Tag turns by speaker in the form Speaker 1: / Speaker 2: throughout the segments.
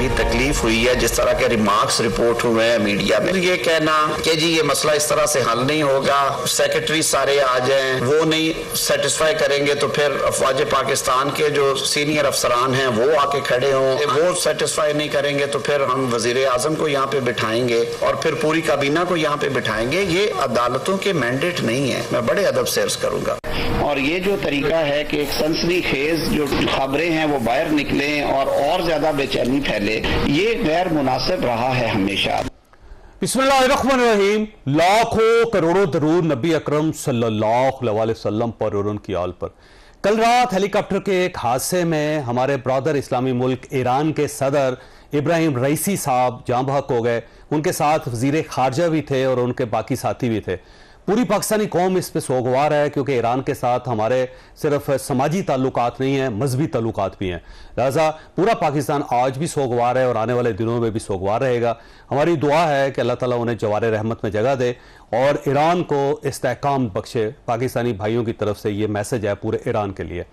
Speaker 1: भी तकलीफ हुई है। जिस तरह के रिमार्क्स रिपोर्ट हुए हैं मीडिया में, ये कहना कि जी ये मसला इस तरह से हल नहीं होगा, सेक्रेटरी सारे आ जाएं, वो नहीं सेटिस्फाई करेंगे तो फिर अफवाज पाकिस्तान के जो सीनियर अफसरान हैं वो आके खड़े हों, वो सेटिस्फाई नहीं करेंगे तो फिर हम वजीर आजम को यहाँ पे बिठाएंगे और फिर पूरी काबीना को यहाँ पे बिठाएंगे। ये अदालतों के मैंडेट नहीं है। मैं बड़े अदब से अर्ज करूंगा। और ये जो तरीका है कि एक सनसनीखेज जो खबरें हैं वो बाहर निकलें और ज्यादा बेचैनी फैले, ये गैर मुनासिब रहा है हमेशा।
Speaker 2: बिस्मिल्लाहिर्रहमानिर्रहीम। लाखों करोड़ों दरूद नबी अकरम सल्लल्लाहु अलैहि वसल्लम पर और उनकी आल पर। कल रात हेलीकॉप्टर के एक हादसे में हमारे ब्रदर इस्लामी मुल्क ईरान के सदर इब्राहिम रईसी साहब जाँ बहक हो गए। उनके साथ वजीर खारजा भी थे और उनके बाकी साथी भी थे। पूरी पाकिस्तानी कौम इस पे सोगवार है क्योंकि ईरान के साथ हमारे सिर्फ समाजी ताल्लुकात नहीं हैं, मजहबी ताल्लुकात भी हैं। लिहाजा पूरा पाकिस्तान आज भी सोगवार है और आने वाले दिनों में भी सोगवार रहेगा। हमारी दुआ है कि अल्लाह ताला उन्हें जवार रहमत में जगह दे और ईरान को इस्तेहकाम बख्शे। पाकिस्तानी भाइयों की तरफ से ये मैसेज है पूरे ईरान के लिए।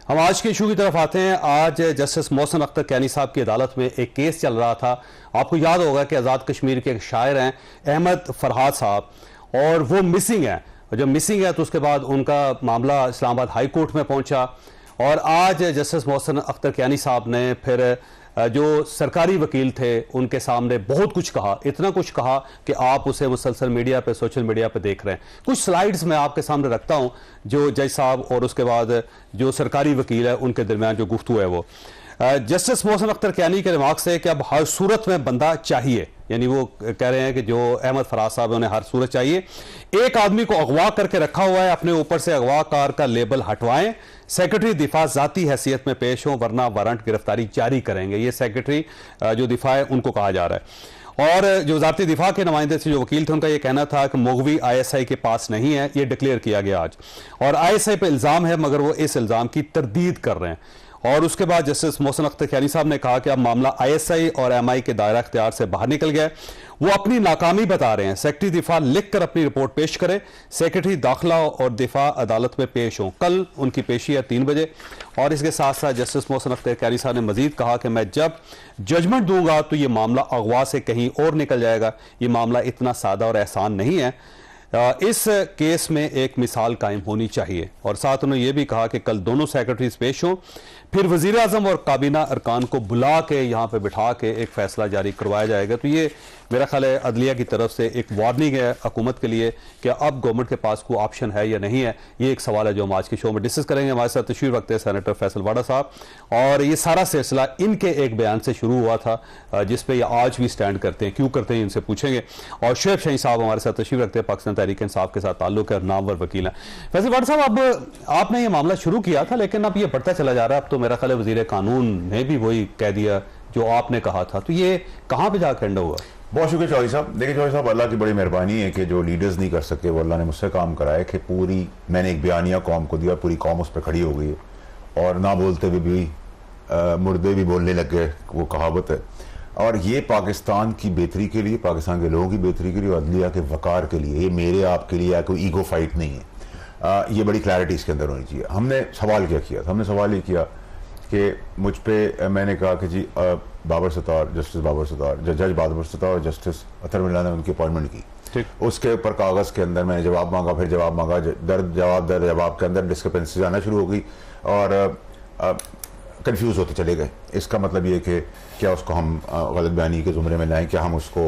Speaker 2: हम आज के इशू की तरफ आते हैं। आज जस्टिस मोहसिन अख्तर कैनी साहब की अदालत में एक केस चल रहा था। आपको याद होगा कि आज़ाद कश्मीर के एक शायर हैं अहमद फरहाद साहब, और वो मिसिंग है। जब मिसिंग है तो उसके बाद उनका मामला इस्लामाबाद हाई कोर्ट में पहुंचा और आज जस्टिस मोहसिन अख्तर कैनी साहब ने फिर जो सरकारी वकील थे उनके सामने बहुत कुछ कहा, इतना कुछ कहा कि आप उसे मुसलसल मीडिया पे, सोशल मीडिया पे देख रहे हैं। कुछ स्लाइड्स मैं आपके सामने रखता हूं जो जज साहब और उसके बाद जो सरकारी वकील है उनके दरमियान जो गुफ्तगू है वो जस्टिस मोहसिन अख्तर कैनी के रिमार्क्स है कि अब हर सूरत में बंदा चाहिए, यानी वो कह रहे हैं कि जो अहमद फराज साहब है उन्हें हर सूरत चाहिए। एक आदमी को अगवा करके रखा हुआ है, अपने ऊपर से अगवाकार का लेबल हटवाएं, सेक्रेटरी दिफा जाती हैसियत में पेश हो वरना वारंट गिरफ्तारी जारी करेंगे। ये सेक्रेटरी जो दिफा है उनको कहा जा रहा है। और जो वज़ारत दिफा के नुमाइंदे से जो वकील थे उनका यह कहना था कि मुगवी ISI के पास नहीं है, ये डिक्लेयर किया गया आज, और ISI पे इल्ज़ाम है मगर वो इस इल्ज़ाम की तरदीद कर रहे हैं। और उसके बाद जस्टिस मोहसिन अख्तर कैनी साहब ने कहा कि अब मामला ISI और MI के दायरा इख्तियार से बाहर निकल गया। वो अपनी नाकामी बता रहे हैं। सेक्रेटरी दिफा लिख कर अपनी रिपोर्ट पेश करे, सेक्रेटरी दाखिला और दिफा अदालत में पेश हों। कल उनकी पेशी है 3 बजे। और इसके साथ साथ जस्टिस मोहसिन अख्तर कैनी साहब ने मजीद कहा कि मैं जब जजमेंट दूंगा तो ये मामला अगवा से कहीं और निकल जाएगा। ये मामला इतना सादा और आसान नहीं है। इस केस में एक मिसाल कायम होनी चाहिए। और साथ उन्होंने ये भी कहा कि कल दोनों सेक्रेटरीज पेश हों, फिर वजीर आजम और काबीना अरकान को बुला के यहाँ पे बिठा के एक फैसला जारी करवाया जाएगा। तो ये मेरा ख्याल है अदलिया की तरफ से एक वार्निंग है हुकूमत के लिए कि अब गवर्नमेंट के पास कोई ऑप्शन है या नहीं है। ये एक सवाल है जो हम आज के शो में डिस्कस करेंगे। हमारे साथ तशरीफ रखते हैं सेनेटर फैसल वाडा साहब, और ये सारा सिलसिला इनके एक बयान से शुरू हुआ था जिसपे ये आज भी स्टैंड करते हैं। क्यों करते हैं इनसे पूछेंगे। और शुएब शाहीन साहब हमारे साथ तशरीफ रखते हैं, पाकिस्तान तहरीक इंसाफ के साथ ताल्लुक है, नामवर वकील हैं। फैसल वाडा साहब, अब आपने ये मामला शुरू किया था लेकिन अब ये बढ़ता चला जा रहा है। अब तो मेरा ख्याल है वजीर कानून ने भी वही कह दिया जो आपने कहा था, तो ये कहाँ पे जाकर एंड हुआ?
Speaker 3: बहुत शुक्रिया चौधरी साहब। देखिए चौधरी साहब, अल्लाह की बड़ी मेहरबानी है कि जो लीडर्स नहीं कर सके वो अल्लाह ने मुझसे काम कराया कि पूरी मैंने एक बयानिया कौम को दिया, पूरी कौम उस पर खड़ी हो गई है और ना बोलते हुए भी मुर्दे भी बोलने लग गए, वो कहावत है। और ये पाकिस्तान की बेहतरी के लिए, पाकिस्तान के लोगों की बेहतरी के लिए और अदलिया के वकार के लिए, ये मेरे आपके लिए कोई ईगो फाइट नहीं है। ये बड़ी क्लैरिटी इसके अंदर होनी चाहिए। हमने सवाल क्या किया था? हमने सवाल ये किया कि मुझ पे मैंने कहा कि जी बाबर सत्तार, जस्टिस बाबर सत्तार, जज बाबर सत्तार और जस्टिस अतर मिल्ला ने उनकी अपॉइंटमेंट की। उसके ऊपर कागज़ के अंदर मैंने जवाब मांगा, फिर जवाब मांगा, दर जवाब के अंदर डिस्क्रिपेंसीज आना शुरू हो गई और कंफ्यूज होते चले गए। इसका मतलब ये कि क्या उसको हम गलत बयानी के ज़ुमरे में लाएं, क्या हम उसको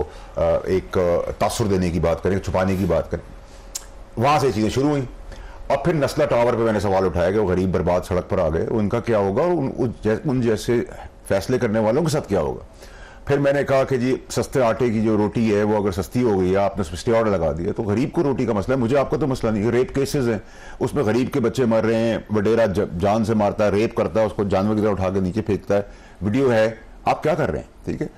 Speaker 3: एक तासुर देने की बात करें, छुपाने की बात करें। वहाँ से चीज़ें शुरू हुई और फिर नस्ला टावर पे मैंने सवाल उठाया कि वो गरीब बर्बाद सड़क पर आ गए, उनका क्या होगा और उन जैसे फैसले करने वालों के साथ क्या होगा। फिर मैंने कहा कि जी सस्ते आटे की जो रोटी है वो अगर सस्ती हो गई है, आपने स्टे ऑर्डर लगा दिया तो गरीब को रोटी का मसला है, मुझे आपका तो मसला नहीं है। रेप केसेस हैं, उसमें गरीब के बच्चे मर रहे हैं, वडेरा जान से मारता है, रेप करता है, उसको जानवर की तरह उठा के नीचे फेंकता है, वीडियो है, आप क्या कर रहे हैं? ठीक है।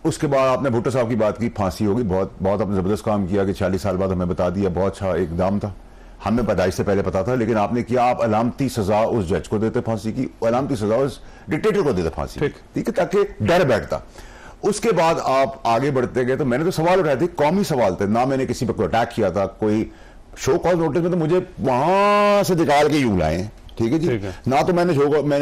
Speaker 3: उसके बाद आपने भुट्टो साहब की बात की, फांसी होगी, बहुत बहुत आपने ज़बरदस्त काम किया कि 40 साल बाद हमें बता दिया, बहुत अच्छा इकदाम था। हमें पैदाइश से पहले पता था लेकिन आपने किया, आप अलामती सजा उस जज को देते फांसी की, अलामती सजा उस डिक्टेटर को देते फांसी, ठीक है, ताकि डर बैठता। उसके बाद आप आगे बढ़ते गए तो मैंने तो सवाल उठाए थे, कौमी सवाल थे, ना मैंने किसी पर कोई अटैक किया था, कोई शो कॉज नोटिस में तो मुझे वहां से निकाल के यूं लाए, ठीक है जी, ना तो मैंने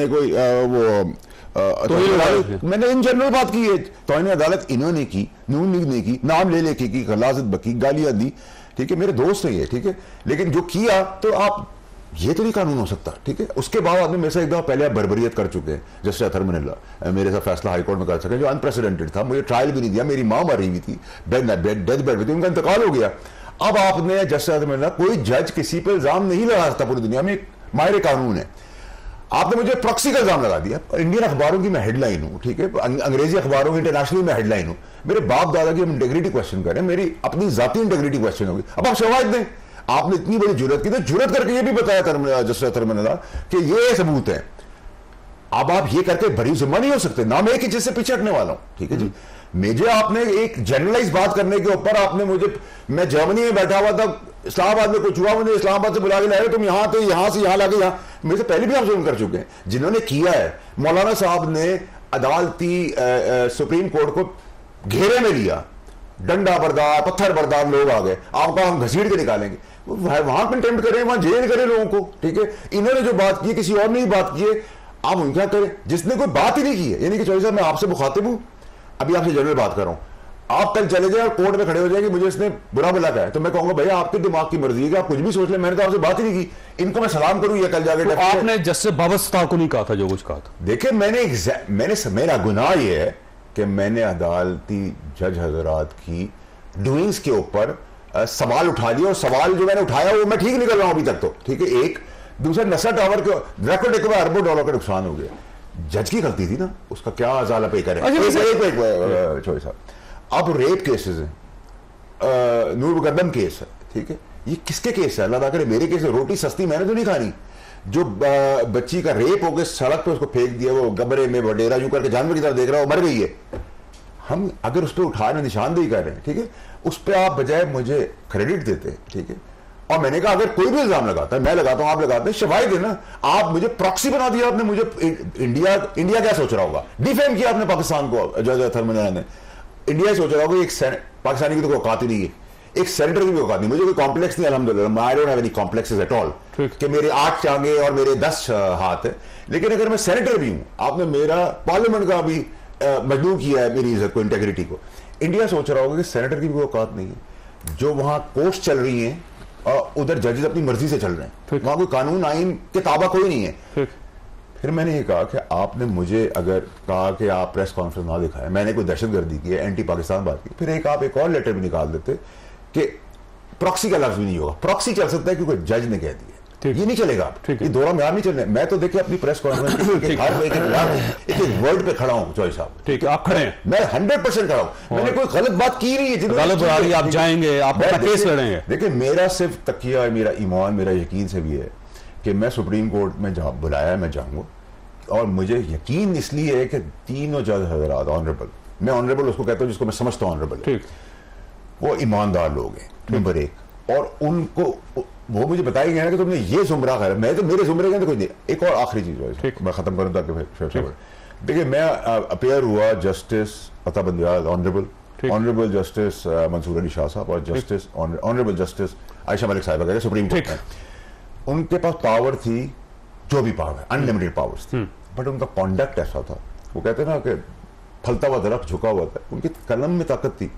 Speaker 3: कोई वो मैंने इन जनरल बात की है, तौहीन अदालत इन्होंने की, नून लीग ने की, नाम ले लेके की, गलाजत बकी, गालियां दी, ठीक है, मेरे दोस्त है ये, ठीक है, लेकिन जो किया तो आप ये तो नहीं कानून हो सकता, ठीक है। उसके बाद आपने मेरे से एक दफा पहले आप बर्बरियत कर चुके हैं, जस्टिस अतहर मनिल्ला मेरे साथ फैसला हाईकोर्ट में कर सके, जो अनप्रेसिडेंटेड था, मुझे ट्रायल भी नहीं दिया, मेरी मां मरी हुई थी, डेथ बेड पे थी, उनका इंतकाल हो गया। अब आपने जस्टिस अतहर मनिल्ला, कोई जज किसी पर इल्जाम नहीं लगा सकता पूरी दुनिया में, माहिर कानून है, आपने मुझे प्रॉक्सी का इल्जाम लगा दिया। इंडियन अखबारों की मैं हेडलाइन हूं, ठीक है, अंग्रेजी अखबारों की इंटरनेशनल में हेडलाइन हूं, मेरे बाप दादा की हम इंटेग्रिटी क्वेश्चन करें, मेरी अपनी जाती इंटेग्रिटी क्वेश्चन होगी। अब आप शवाहिद दें, आपने इतनी बड़ी जुर्रत की, तो जुर्रत करके ये भी बताया जस्टिस अतहर मनिल्ला कि ये सबूत है। अब आप ये करके बरी जुम्मा नहीं हो सकते, ना मैं एक चीज से पीछे हटने वाला हूं, ठीक है जी। मुझे आपने एक जनरलाइज बात करने के ऊपर आपने मुझे, मैं जर्मनी में बैठा हुआ था, इस्लामाबाद में कुछ हुआ, मुझे इस्लामाबाद से बुला के लाए, तुम यहां थे, यहां से यहां लाके यहां, मेरे से पहले भी आप जुल्म कर चुके हैं। जिन्होंने किया है, मौलाना साहब ने अदालती सुप्रीम कोर्ट को घेरे में लिया, डंडा बरदार, पत्थर बरदार लोग आ गए, आपका हम घसीट के निकालेंगे, वहां कंटेम्प्ट करें, वहां जेल करें लोगों को, ठीक है। इन्होंने जो बात की किसी और ने ही बात की है, आप उनका करें जिसने कोई बात ही नहीं की है। यानी कि चौधरी साहब, मैं आपसे मुखातिब हूं, अभी आपसे जनरल बात कर रहा हूं, आप कल चले जाए और कोर्ट में खड़े हो जाए कि मुझे इसने बुरा भला कहा है, तो मैं कहूंगा भैया आपके दिमाग की मर्जी है कि आप कुछ भी सोच ले, मैंने तो आपसे बात ही नहीं की, इनको मैं सलाम करूं या कल जाके।
Speaker 2: तो आपने जस्टिस बाबस्ता को नहीं कहा था जो कुछ कहा था?
Speaker 3: देखिए, मेरा गुनाह यह है कि मैंने अदालती जज हजरात की डूइंग्स के ऊपर सवाल उठा लिया, और सवाल जो मैंने उठाया वो मैं ठीक निकल रहा हूं अभी तक तो, ठीक है। एक दूसरा, नशा टावर के रेकॉर्ड एक अरबों डॉलर का नुकसान हो गया, जज की गलती थी ना, उसका क्या अजाला पे करे। छोटे साहब, अब रेप केसेस हैं, नूर मुकद्दम केस है, ठीक है, ये किसके केस है? अल्लाह ताला करे मेरे केस है। रोटी सस्ती मैंने तो नहीं खानी, जो बच्ची का रेप हो गया, सड़क पे उसको फेंक दिया, वो गबरे में वडेरा यूं करके जानवर की तरह देख रहा हो, मर गई है, हम अगर उस पर उठाने निशानदेही कर रहे हैं, ठीक है, उस पर आप बजाय मुझे क्रेडिट देते हैं, ठीक है। और मैंने कहा अगर कोई भी इल्जाम लगाता है, मैं लगाता हूं, आप लगाते हैं, शवाहिद है ना, आप मुझे प्रॉक्सी बना दिया आपने, मुझे इंडिया क्या सोच रहा होगा, डिफेम किया आपने पाकिस्तान को, जज अतहर मनिल्ला ने, इंडिया सोच रहा होगा एक पाकिस्तानी की तो कोई औकात ही नहीं है, एक सेनेटर की भी औकात नहीं, मुझे कोई कॉम्प्लेक्स नहीं, अल्हम्दुलिल्लाह, I don't have any complexes at all, कि मेरे 8 टांगे और मेरे 10 हाथ है। लेकिन अगर मैं सेनेटर भी हूं, आपने मेरा पार्लियामेंट का भी मजबूर किया है, मेरी इज्जत को, इंटेग्रिटी को, इंडिया सोच रहा होगा कि सेनेटर की भी कोई औकात नहीं है, जो वहां कोर्ट चल रही है और उधर जजेस अपनी मर्जी से चल रहे हैं, वहां कोई कानून आइन के ताबा कोई नहीं है। फिर मैंने ये कहा कि आपने मुझे अगर कहा कि आप प्रेस कॉन्फ्रेंस ना दिखाएं, मैंने कोई दहशतगर्दी की है, एंटी पाकिस्तान बात की, फिर आप एक और लेटर भी निकाल देते कि प्रॉक्सी का लफ्ज भी नहीं होगा। प्रॉक्सी चल सकता है क्योंकि जज ने कह दिया, ये नहीं चलेगा, ये दोहरा म्यार नहीं चलने। मैं तो देखिए अपनी प्रेस कॉन्फ्रेंस एक वर्ड पे खड़ा हूं, चौधरी साहब,
Speaker 2: ठीक है, आप खड़े हैं,
Speaker 3: मैं 100% खड़ा हूं, मैंने कोई गलत बात की नहीं है,
Speaker 2: गलत आप जाएंगे, आप अपना केस लड़ेंगे।
Speaker 3: देखिए, मेरा सिर्फ तकिया, मेरा ईमान, मेरा यकीन से भी है कि मैं सुप्रीम कोर्ट में जहां बुलाया मैं जाऊंगा, और मुझे यकीन इसलिए है कि तीनों जज हजरात ऑनरेबल, मैं ऑनरेबल उसको कहता हूं जिसको मैं समझता हूं ऑनरेबल, वो ईमानदार लोग हैं, नंबर एक, और उनको वो मुझे बताया गया ना कि तुमने ये जुमरा करा, मैं तो मेरे जुमरे तो कोई नहीं। एक और आखिरी चीज मैं खत्म करूं ताकि देखिए, मैं अपेयर हुआ justice Ata Bandial, honourable justice Mansoor Ali Shah साहब, और justice honourable justice Ayesha Malik साहिबा वगैरह सुप्रीम कोर्ट में। उनके पास पावर थी, जो भी पावर, अनलिमिटेड पावर्स थी, बट उनका कॉन्डक्ट ऐसा था, वो कहते ना कि फलता हुआ दरख्त झुका हुआ था, उनकी कलम में ताकत थी।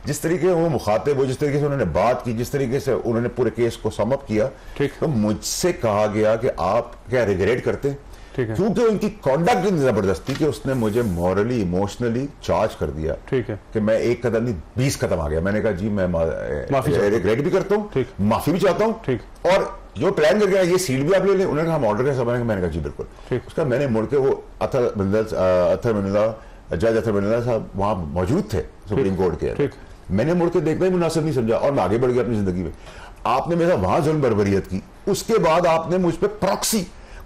Speaker 3: जिस तरीके वो मुखातिब हो, जिस तरीके से उन्होंने बात की, जिस तरीके से उन्होंने पूरे केस को समअप किया, तो मुझसे कहा गया कि आप क्या रिग्रेट करते हैं, क्योंकि उनकी कॉन्डक्ट इतनी जबरदस्त थी कि उसने मुझे मॉरली इमोशनली चार्ज कर दिया, ठीक है, कि मैं 1 कदम नहीं 20 कदम आ गया। मैंने कहा जी मैं रिग्रेट भी करता हूँ, माफी भी चाहता हूँ, और जो प्लान करके ये सीट भी आप ले लें, उन्होंने कहा हम ऑर्डर कैसे बनेंगे, मैंने कहा जी बिल्कुल। उसका मैंने मुड़ के वो अतहर मनिल्ला, जज अतहर मनिल्ला साहब वहां मौजूद थे सुप्रीम कोर्ट के, मैंने मुड़ के देखना ही मुनासिब नहीं समझा, और मैं आगे बढ़ गया अपनी जिंदगी में। आपने मेरा वहां जुल्म बर्बरियत की, उसके बाद आपने मुझ पर प्रॉक्सी,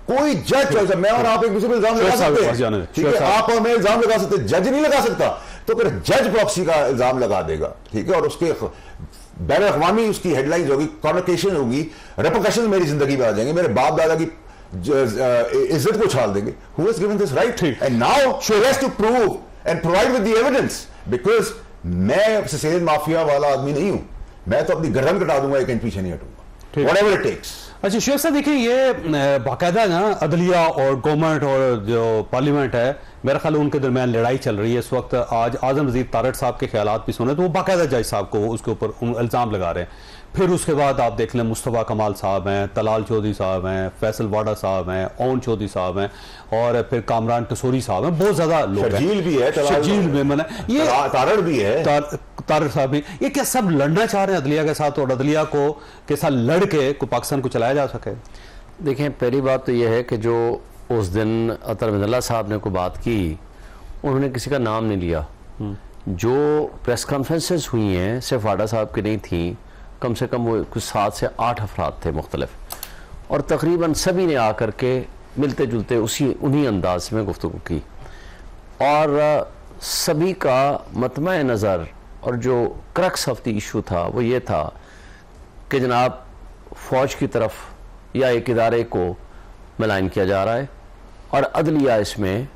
Speaker 3: कोई जज, मैं और आप एक दूसरे पर इल्जाम लगा सकते हैं, ठीक है, आप और मैं इल्जाम लगा सकते, जज नहीं लगा सकता, तो फिर जज प्रॉक्सी का इल्जाम लगा देगा, ठीक है, और उसके बैन अक़वामी उसकी हेडलाइंस होगी, कॉन्वोकेशन होगी, रेपरकशन मेरी जिंदगी में आ जाएंगे, मेरे बाप दादा की इज्जत को उछाल देंगे। Who has given this right? And now she has to prove and provide with the evidence, because मैं सिसेलियन माफिया वाला आदमी नहीं हूं, मैं तो अपनी गर्दन कटा दूंगा, 1 इंच पीछे नहीं हटूंगा, whatever it takes।
Speaker 2: अच्छा शेख साहब, देखिए ये बाकायदा ना अदलिया और गवर्नमेंट और जो पार्लियामेंट है, मेरा ख्याल उनके दरमियान लड़ाई चल रही है इस वक्त। आज आजम वजीर तारड़ साहब के ख्यालात भी सुने तो वो बाकायदा जज साहब को उसके ऊपर इल्ज़ाम लगा रहे हैं। फिर उसके बाद आप देख लें मुस्तफ़ा कमाल साहब हैं, तलाल चौधरी साहब हैं, फैसल वाडा साहब हैं, ओन चौधरी साहब हैं और फिर कामरान टसूरी साहब हैं, बहुत ज़्यादा लोग हैं।
Speaker 3: शर्जील भी है,
Speaker 2: शर्जील में मैंने ये
Speaker 3: तारड़ भी है,
Speaker 2: तारड़ साहब भी, ये क्या सब लड़ना चाह रहे हैं अदलिया के साथ और अदलिया को के साथ लड़ के पाकिस्तान को चलाया जा सके?
Speaker 4: देखें, पहली बात तो यह है कि जो उस दिन अतर मिनल्ला साहब ने कोई बात की, उन्होंने किसी का नाम नहीं लिया। जो प्रेस कॉन्फ्रेंसेस हुई हैं सिर्फ वाडा साहब की नहीं थी, कम से कम वो कुछ 7 से 8 अफराद थे मुख्तलिफ, और तकरीबन सभी ने आकर के मिलते जुलते उन्हीं अंदाज में गुफ्तगू की और सभी का मतमा नज़र और जो क्रक्स ऑफ द इशू था वो ये था कि जनाब फ़ौज की तरफ या एक इदारे को मलाइन किया जा रहा है और अदलिया इसमें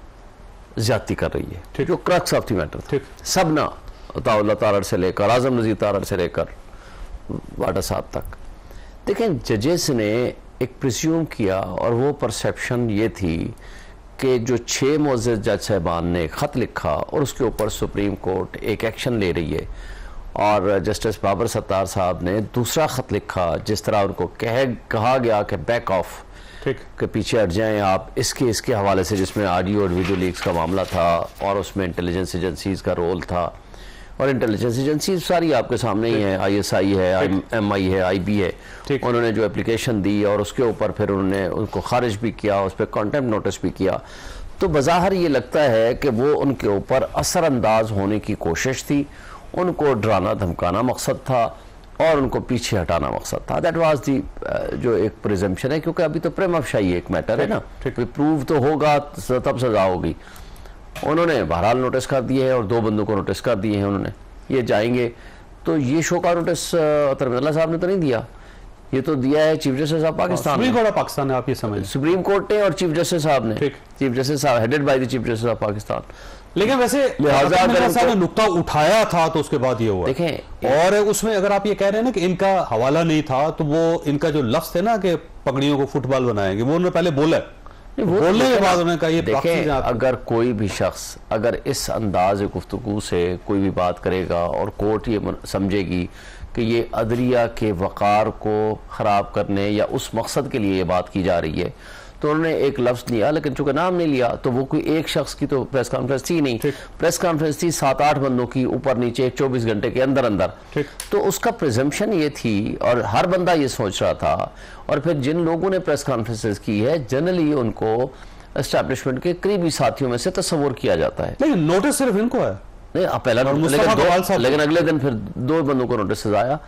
Speaker 4: ज्यादती कर रही है, जो क्रक्स ऑफ द मैटर सब ना अताउल्लाह तारड़ से लेकर आज़म नज़ीर तारड़ से लेकर वाडा साहब तक। देखें, जजेस ने एक प्रिज्यूम किया और वो परसेप्शन ये थी कि जो 6 मुअज़्ज़ज़ जज साहबान ने ख़त लिखा और उसके ऊपर सुप्रीम कोर्ट एक एक्शन ले रही है और जस्टिस बाबर सत्तार साहब ने दूसरा ख़त लिखा जिस तरह उनको कहा गया कि बैक ऑफ के पीछे हट जाएं आप इसके हवाले से, जिसमें ऑडियो और वीडियो लीक्स का मामला था और उसमें इंटेलिजेंस एजेंसीज का रोल था। और इंटेलिजेंस एजेंसी सारी आपके सामने ही है, ISI है, MI है, IB है। उन्होंने जो एप्लीकेशन दी और उसके ऊपर फिर उन्होंने उनको खारिज भी किया, उस पर कॉन्टेम्प्ट नोटिस भी किया। तो बज़ाहिर ये लगता है कि वो उनके ऊपर असरअंदाज होने की कोशिश थी, उनको डराना धमकाना मकसद था और उनको पीछे हटाना मकसद था। दैट वाज दी जो एक प्रिजम्पशन है, क्योंकि अभी तो प्रेम अफशाई एक मैटर है ना, प्रूव तो होगा तब सजा होगी। उन्होंने बहरहाल नोटिस कर दिए है और 2 बंदों को नोटिस कर दिए हैं उन्होंने, ये जाएंगे। तो ये शो का नोटिस अतर मिनल्ला साहब ने तो नहीं दिया, ये तो दिया है chief justice of Pakistan,
Speaker 2: supreme court of Pakistan ने, आप ये समझ,
Speaker 4: सुप्रीम कोर्ट ने और चीफ जस्टिस साहब ने, चीफ जस्टिस साहब headed by the chief justice of Pakistan.
Speaker 2: लेकिन वैसे लिहाजा नुक्ता उठाया था तो उसके बाद ये हुआ।
Speaker 4: देखें,
Speaker 2: और उसमें अगर आप ये कह रहे हैं ना कि इनका हवाला नहीं था, तो वो इनका जो लफ्ज थे ना कि पगड़ियों को फुटबॉल बनाएंगे, वो उन्होंने पहले बोला, बोलने के बाद उन्होंने कहा ये
Speaker 4: देखें, अगर कोई भी शख्स अगर इस अंदाज गुफ्तगू से कोई भी बात करेगा और कोर्ट ये समझेगी कि ये अदलिया के वक़ार को ख़राब करने या उस मकसद के लिए ये बात की जा रही है, तो उन्होंने एक लफ्ज़ लिया लेकिन चूंकि नाम नहीं लिया, तो वो कोई एक शख्स की तो प्रेस कॉन्फ्रेंस थी नहीं, प्रेस कॉन्फ्रेंस थी 7-8 बंदों की ऊपर नीचे 24 घंटे के अंदर अंदर। तो उसका प्रिजम्पशन ये थी और हर बंदा ये सोच रहा था, और फिर जिन लोगों ने प्रेस कॉन्फ्रेंसेस की है जनरली उनको एस्टैब्लिशमेंट के करीबी साथियों में से तस्वुर किया जाता है।
Speaker 2: लेकिन नोटिस सिर्फ इनको है
Speaker 4: नहीं, पहला लेकिन अगले दिन फिर 2 बंदों को नोटिस आया,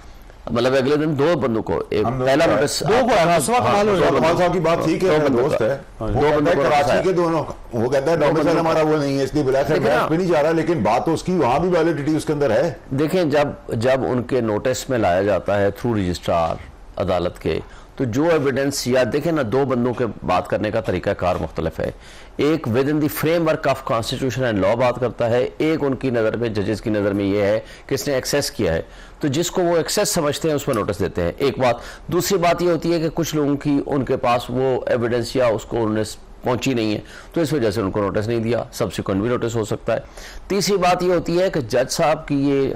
Speaker 4: मतलब अगले दिन 2 बंदों को, एक पहला नोटिस
Speaker 3: कमाल साहब की बात ठीक है, दोस्त है, वो बंदे कराची के दोनों, वो कहता है डोमिसाइल हमारा वो नहीं है इसलिए बुलाया था, मैच पे नहीं जा रहा, लेकिन बात तो उसकी वहां भी वैलिडिटी उसके अंदर है।
Speaker 4: देखें, जब उनके नोटिस में लाया जाता है थ्रू रजिस्ट्रार अदालत के, तो जो एविडेंस, या देखें ना, 2 बंदों के बात करने का तरीका कार मुख्तलिफ है। एक with in the framework of constitution and law बात करता है, एक उनकी नज़र में, जजेस की नज़र में ये है कि इसने एक्सेस किया है, तो जिसको वो एक्सेस समझते हैं उस पर नोटिस देते हैं। एक बात। दूसरी बात ये होती है कि कुछ लोगों की उनके पास वो एविडेंस या उसको उन्होंने पहुंची नहीं है, तो इस वजह से उनको नोटिस नहीं दिया, सब्सिक्वेंट भी नोटिस हो सकता है। तीसरी बात ये होती है कि जज साहब की ये